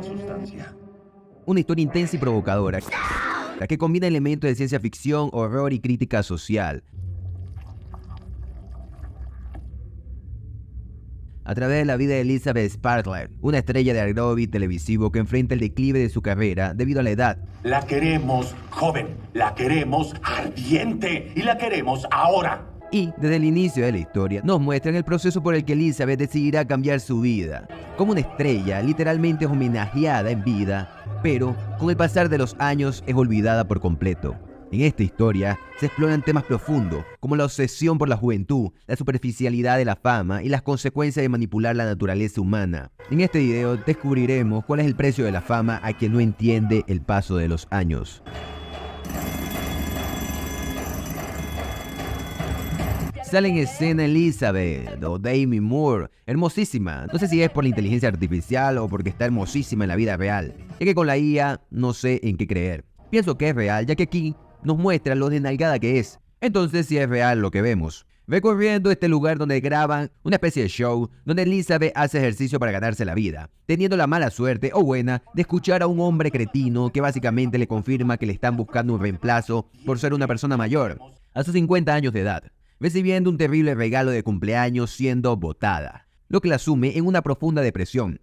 la sustancia. Una historia intensa y provocadora, que combina elementos de ciencia ficción, horror y crítica social. A través de la vida de Elizabeth Sparkler, una estrella de aeróbic televisivo que enfrenta el declive de su carrera debido a la edad. La queremos joven, la queremos ardiente y la queremos ahora. Y, desde el inicio de la historia, nos muestran el proceso por el que Elizabeth decidirá cambiar su vida. Como una estrella, literalmente homenajeada en vida, pero con el pasar de los años es olvidada por completo. En esta historia se exploran temas profundos, como la obsesión por la juventud, la superficialidad de la fama y las consecuencias de manipular la naturaleza humana. En este video descubriremos cuál es el precio de la fama a quien no entiende el paso de los años. Sale en escena Elizabeth, o Demi Moore, hermosísima. No sé si es por la inteligencia artificial o porque está hermosísima en la vida real, ya que con la IA no sé en qué creer. Pienso que es real, ya que aquí nos muestra lo desnalgada que es. Entonces sí es real lo que vemos. Recorriendo este lugar donde graban una especie de show, donde Elizabeth hace ejercicio para ganarse la vida, teniendo la mala suerte o buena de escuchar a un hombre cretino que básicamente le confirma que le están buscando un reemplazo por ser una persona mayor, a sus 50 años de edad, recibiendo un terrible regalo de cumpleaños siendo botada, lo que la sume en una profunda depresión.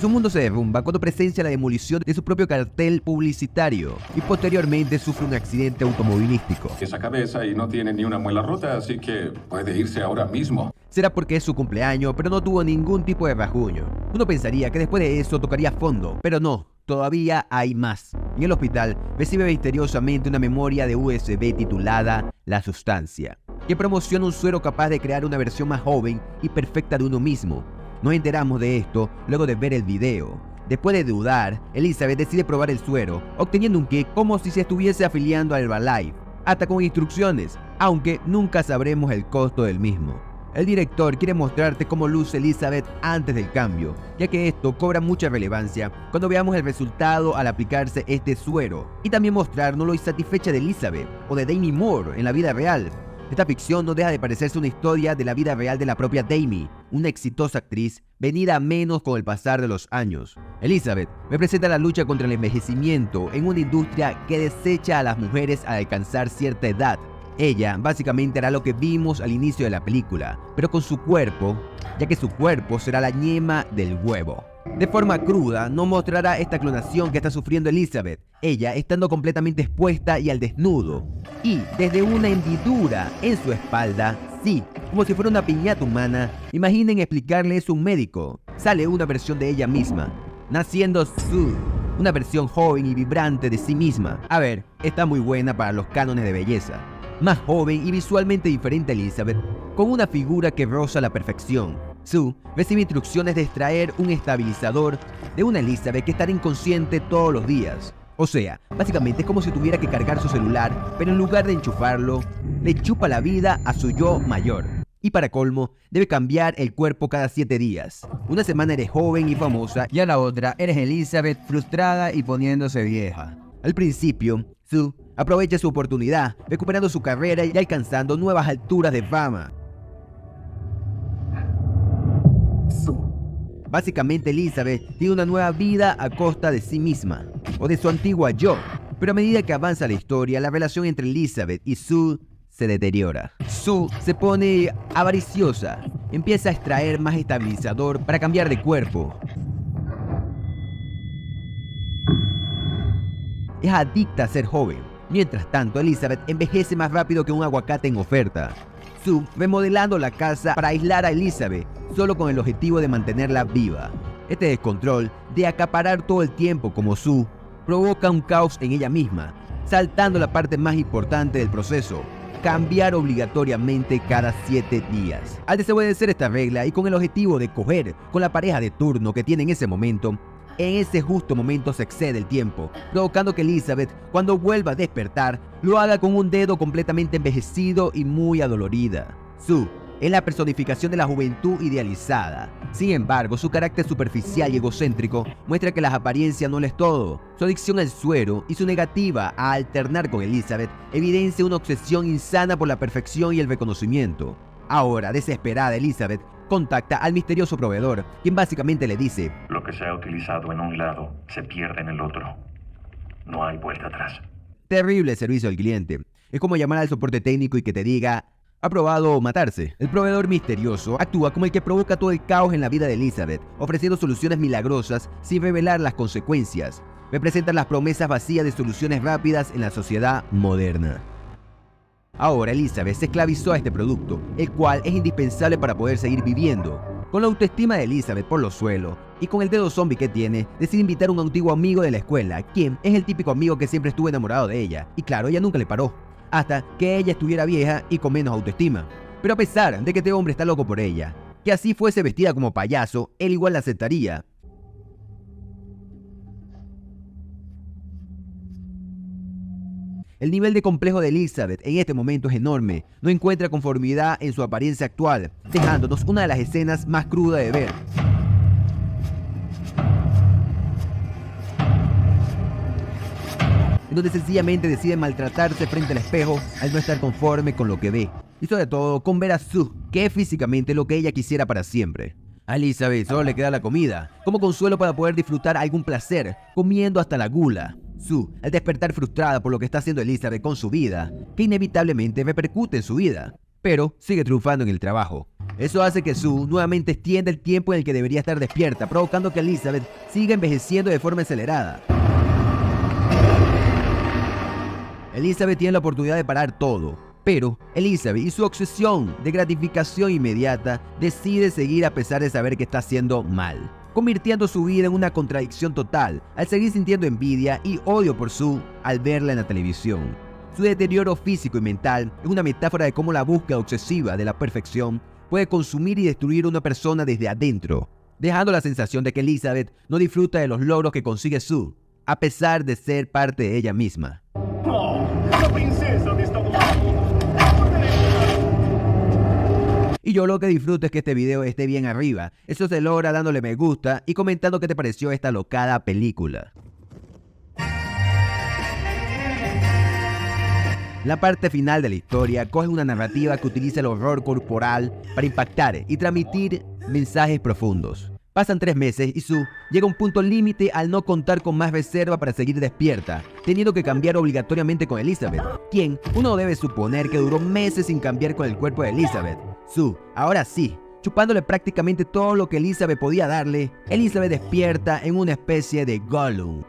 Su mundo se derrumba cuando presencia la demolición de su propio cartel publicitario y posteriormente sufre un accidente automovilístico. Esa cabeza y no tiene ni una muela rota, así que puede irse ahora mismo. Será porque es su cumpleaños, pero no tuvo ningún tipo de rasguño. Uno pensaría que después de eso tocaría fondo, pero no, todavía hay más. En el hospital recibe misteriosamente una memoria de USB titulada La Sustancia, que promociona un suero capaz de crear una versión más joven y perfecta de uno mismo. Nos enteramos de esto luego de ver el video. Después de dudar, Elizabeth decide probar el suero, obteniendo un kit como si se estuviese afiliando a Herbalife, hasta con instrucciones, aunque nunca sabremos el costo del mismo. El director quiere mostrarte cómo luce Elizabeth antes del cambio, ya que esto cobra mucha relevancia cuando veamos el resultado al aplicarse este suero, y también mostrarnos lo insatisfecha de Elizabeth o de Demi Moore en la vida real. Esta ficción no deja de parecerse una historia de la vida real de la propia Demi, una exitosa actriz venida a menos con el pasar de los años. Elizabeth representa la lucha contra el envejecimiento en una industria que desecha a las mujeres al alcanzar cierta edad. Ella básicamente hará lo que vimos al inicio de la película, pero con su cuerpo, ya que su cuerpo será la yema del huevo. De forma cruda, nos mostrará esta clonación que está sufriendo Elizabeth, ella estando completamente expuesta y al desnudo, y desde una hendidura en su espalda, sí, como si fuera una piñata humana. Imaginen explicarle eso a un médico. Sale una versión de ella misma, naciendo Sue, una versión joven y vibrante de sí misma. A ver, está muy buena para los cánones de belleza. Más joven y visualmente diferente a Elizabeth, con una figura que roza la perfección. Sue recibe instrucciones de extraer un estabilizador de una Elizabeth que estará inconsciente todos los días. O sea, básicamente es como si tuviera que cargar su celular, pero en lugar de enchufarlo, le chupa la vida a su yo mayor. Y para colmo, debe cambiar el cuerpo cada 7 días. Una semana eres joven y famosa, y a la otra eres Elizabeth frustrada y poniéndose vieja. Al principio, Sue aprovecha su oportunidad, recuperando su carrera y alcanzando nuevas alturas de fama. Básicamente Elizabeth tiene una nueva vida a costa de sí misma, o de su antigua yo, pero a medida que avanza la historia, la relación entre Elizabeth y Sue se deteriora. Sue se pone avariciosa, empieza a extraer más estabilizador para cambiar de cuerpo. Es adicta a ser joven. Mientras tanto, Elizabeth envejece más rápido que un aguacate en oferta. Sue remodelando la casa para aislar a Elizabeth, solo con el objetivo de mantenerla viva. Este descontrol de acaparar todo el tiempo como Sue provoca un caos en ella misma, saltando la parte más importante del proceso: cambiar obligatoriamente cada 7 días. Al desobedecer esta regla y con el objetivo de coger con la pareja de turno que tiene en ese momento, en ese justo momento se excede el tiempo, provocando que Elizabeth, cuando vuelva a despertar, lo haga con un dedo completamente envejecido y muy adolorida. Sue es la personificación de la juventud idealizada. Sin embargo, su carácter superficial y egocéntrico muestra que las apariencias no lo es todo. Su adicción al suero y su negativa a alternar con Elizabeth evidencia una obsesión insana por la perfección y el reconocimiento. Ahora, desesperada, Elizabeth contacta al misterioso proveedor, quien básicamente le dice: lo que se ha utilizado en un lado se pierde en el otro. No hay vuelta atrás. terrible servicio al cliente. Es como llamar al soporte técnico y que te diga: ha probado matarse. El proveedor misterioso actúa como el que provoca todo el caos en la vida de Elizabeth, ofreciendo soluciones milagrosas sin revelar las consecuencias. Representan las promesas vacías de soluciones rápidas en la sociedad moderna. Ahora Elizabeth se esclavizó a este producto, el cual es indispensable para poder seguir viviendo. Con la autoestima de Elizabeth por los suelos y con el dedo zombie que tiene, decide invitar a un antiguo amigo de la escuela, quien es el típico amigo que siempre estuvo enamorado de ella. Y claro, ella nunca le paró, hasta que ella estuviera vieja y con menos autoestima. Pero a pesar de que este hombre está loco por ella, que así fuese vestida como payaso, él igual la aceptaría. El nivel de complejo de Elizabeth en este momento es enorme. No encuentra conformidad en su apariencia actual, dejándonos una de las escenas más crudas de ver. En donde sencillamente decide maltratarse frente al espejo al no estar conforme con lo que ve. Y sobre todo con ver a Sue, que es físicamente lo que ella quisiera para siempre. A Elizabeth solo le queda la comida, como consuelo para poder disfrutar algún placer, comiendo hasta la gula. Sue, al despertar frustrada por lo que está haciendo Elizabeth con su vida, que inevitablemente repercute en su vida, pero sigue triunfando en el trabajo. Eso hace que Sue nuevamente extienda el tiempo en el que debería estar despierta, provocando que Elizabeth siga envejeciendo de forma acelerada. Elizabeth tiene la oportunidad de parar todo, pero Elizabeth y su obsesión de gratificación inmediata decide seguir a pesar de saber que está haciendo mal, convirtiendo su vida en una contradicción total al seguir sintiendo envidia y odio por Sue al verla en la televisión. Su deterioro físico y mental es una metáfora de cómo la búsqueda obsesiva de la perfección puede consumir y destruir a una persona desde adentro, dejando la sensación de que Elizabeth no disfruta de los logros que consigue Sue, a pesar de ser parte de ella misma. ¡No! ¡La princesa de Estados Unidos! Y yo lo que disfruto es que este video esté bien arriba. Eso se logra dándole me gusta y comentando qué te pareció esta locada película. La parte final de la historia coge una narrativa que utiliza el horror corporal para impactar y transmitir mensajes profundos. Pasan 3 meses y Sue llega a un punto límite al no contar con más reserva para seguir despierta, teniendo que cambiar obligatoriamente con Elizabeth, quien uno debe suponer que duró meses sin cambiar con el cuerpo de Elizabeth. Sue, ahora sí, chupándole prácticamente todo lo que Elizabeth podía darle, Elizabeth despierta en una especie de Gollum.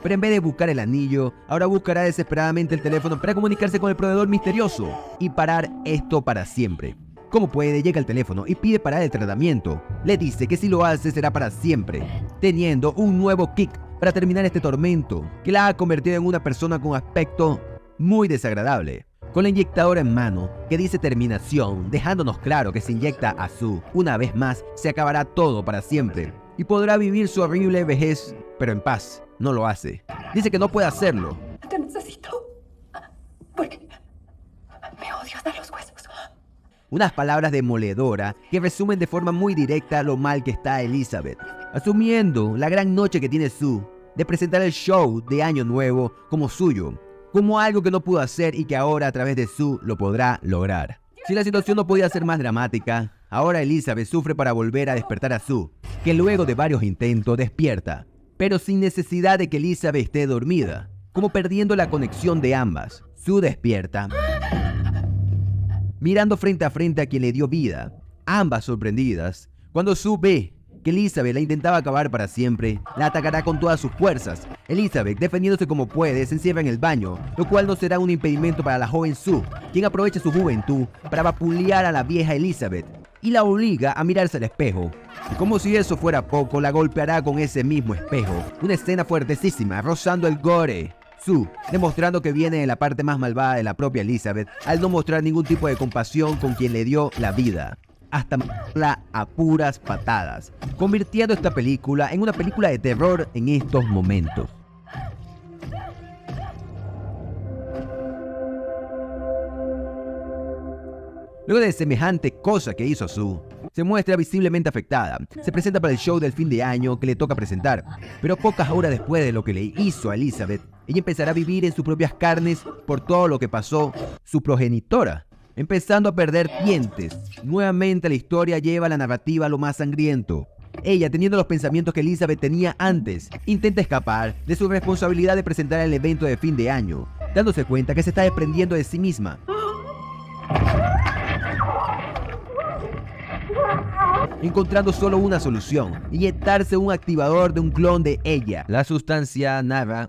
Pero en vez de buscar el anillo, ahora buscará desesperadamente el teléfono para comunicarse con el proveedor misterioso y parar esto para siempre. Como puede, llega al teléfono y pide parar el tratamiento. Le dice que si lo hace será para siempre, teniendo un nuevo kick para terminar este tormento que la ha convertido en una persona con aspecto muy desagradable. Con la inyectadora en mano, que dice terminación, dejándonos claro que se inyecta a Sue, una vez más se acabará todo para siempre y podrá vivir su horrible vejez, pero en paz. No lo hace. Dice que no puede hacerlo. Te necesito porque me odio hasta los huesos. Unas palabras demoledoras que resumen de forma muy directa lo mal que está Elizabeth, asumiendo la gran noche que tiene Sue de presentar el show de Año Nuevo como suyo, como algo que no pudo hacer y que ahora a través de Sue lo podrá lograr. Si la situación no podía ser más dramática, ahora Elizabeth sufre para volver a despertar a Sue, que luego de varios intentos despierta, pero sin necesidad de que Elizabeth esté dormida, como perdiendo la conexión de ambas. Sue despierta, mirando frente a frente a quien le dio vida, ambas sorprendidas. Cuando Sue ve que Elizabeth la intentaba acabar para siempre, la atacará con todas sus fuerzas. Elizabeth, defendiéndose como puede, se encierra en el baño, lo cual no será un impedimento para la joven Sue, quien aprovecha su juventud para vapulear a la vieja Elizabeth y la obliga a mirarse al espejo. Y como si eso fuera poco, la golpeará con ese mismo espejo. Una escena fuertesísima, rozando el gore. Sue, demostrando que viene de la parte más malvada de la propia Elizabeth, al no mostrar ningún tipo de compasión con quien le dio la vida, hasta matarla a puras patadas, convirtiendo esta película en una película de terror en estos momentos. Luego de semejante cosa que hizo Sue, se muestra visiblemente afectada. Se presenta para el show del fin de año que le toca presentar, pero pocas horas después de lo que le hizo a Elizabeth, ella empezará a vivir en sus propias carnes por todo lo que pasó su progenitora. empezando a perder dientes. Nuevamente la historia lleva la narrativa a lo más sangriento. Ella, teniendo los pensamientos que Elizabeth tenía antes, intenta escapar de su responsabilidad de presentar el evento de fin de año, dándose cuenta que se está desprendiendo de sí misma. Encontrando solo una solución: inyectarse un activador de un clon de ella, la sustancia Nava,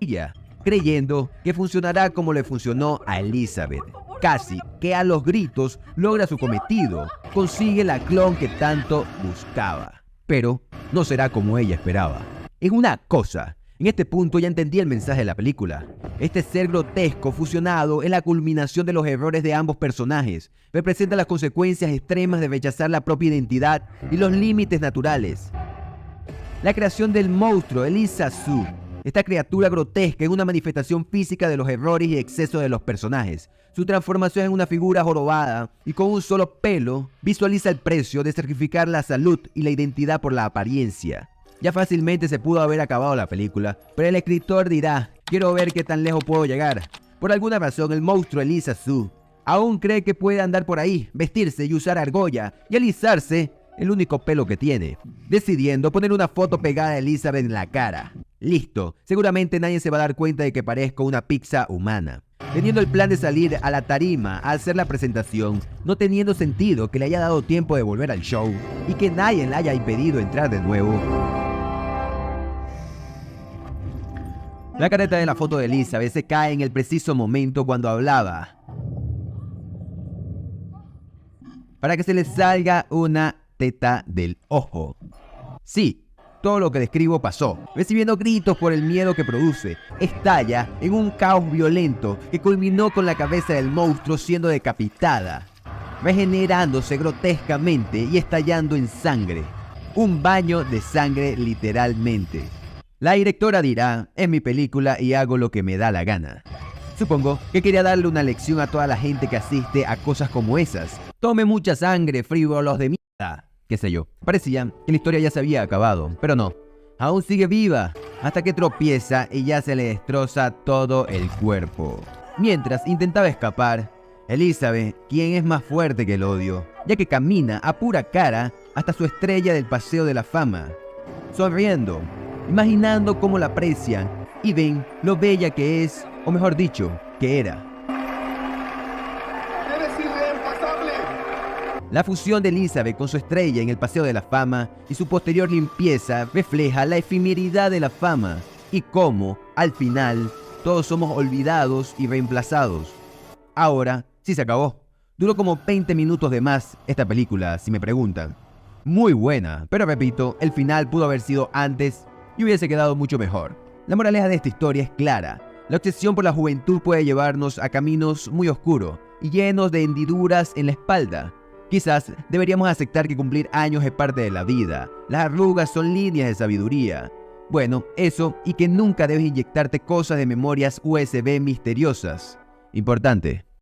creyendo que funcionará como le funcionó a Elizabeth. Casi que a los gritos logra su cometido, consigue la clon que tanto buscaba. Pero no será como ella esperaba. Es una cosa. En este punto ya entendí el mensaje de la película. Este ser grotesco fusionado es la culminación de los errores de ambos personajes. Representa las consecuencias extremas de rechazar la propia identidad y los límites naturales. La creación del monstruo Elisa Su. Esta criatura grotesca es una manifestación física de los errores y excesos de los personajes. Su transformación en una figura jorobada y con un solo pelo visualiza el precio de sacrificar la salud y la identidad por la apariencia. Ya fácilmente se pudo haber acabado la película, pero el escritor dirá: quiero ver qué tan lejos puedo llegar. Por alguna razón, el monstruo Elisa Su aún cree que puede andar por ahí, vestirse y usar argolla y alisarse el único pelo que tiene, decidiendo poner una foto pegada a Elizabeth en la cara. Listo, seguramente nadie se va a dar cuenta de que parezco una pizza humana. Teniendo el plan de salir a la tarima a hacer la presentación, no teniendo sentido que le haya dado tiempo de volver al show y que nadie le haya impedido entrar de nuevo. La careta de la foto de Elizabeth se cae en el preciso momento cuando hablaba, para que se le salga una teta del ojo. Sí, todo lo que describo pasó. Recibiendo gritos por el miedo que produce, estalla en un caos violento que culminó con la cabeza del monstruo siendo decapitada, regenerándose grotescamente y estallando en sangre. Un baño de sangre literalmente. La directora dirá: es mi película y hago lo que me da la gana. Supongo que quería darle una lección a toda la gente que asiste a cosas como esas. Tome mucha sangre, frívolos de mierda. Qué sé yo. Parecía que la historia ya se había acabado, pero no. Aún sigue viva, hasta que tropieza y ya se le destroza todo el cuerpo. Mientras intentaba escapar, Elizabeth, quien es más fuerte que el odio, ya que camina a pura cara hasta su estrella del Paseo de la Fama, sonriendo, imaginando cómo la aprecian y ven lo bella que es, o mejor dicho, que era. ¡Eres irreemplazable! La fusión de Elizabeth con su estrella en el Paseo de la Fama y su posterior limpieza refleja la efemeridad de la fama y cómo, al final, todos somos olvidados y reemplazados. Ahora sí se acabó. Duró como 20 minutos de más esta película, si me preguntan. Muy buena, pero repito, el final pudo haber sido antes y hubiese quedado mucho mejor. La moraleja de esta historia es clara. La obsesión por la juventud puede llevarnos a caminos muy oscuros y llenos de hendiduras en la espalda. Quizás deberíamos aceptar que cumplir años es parte de la vida. Las arrugas son líneas de sabiduría. Bueno, eso, y que nunca debes inyectarte cosas de memorias USB misteriosas. Importante.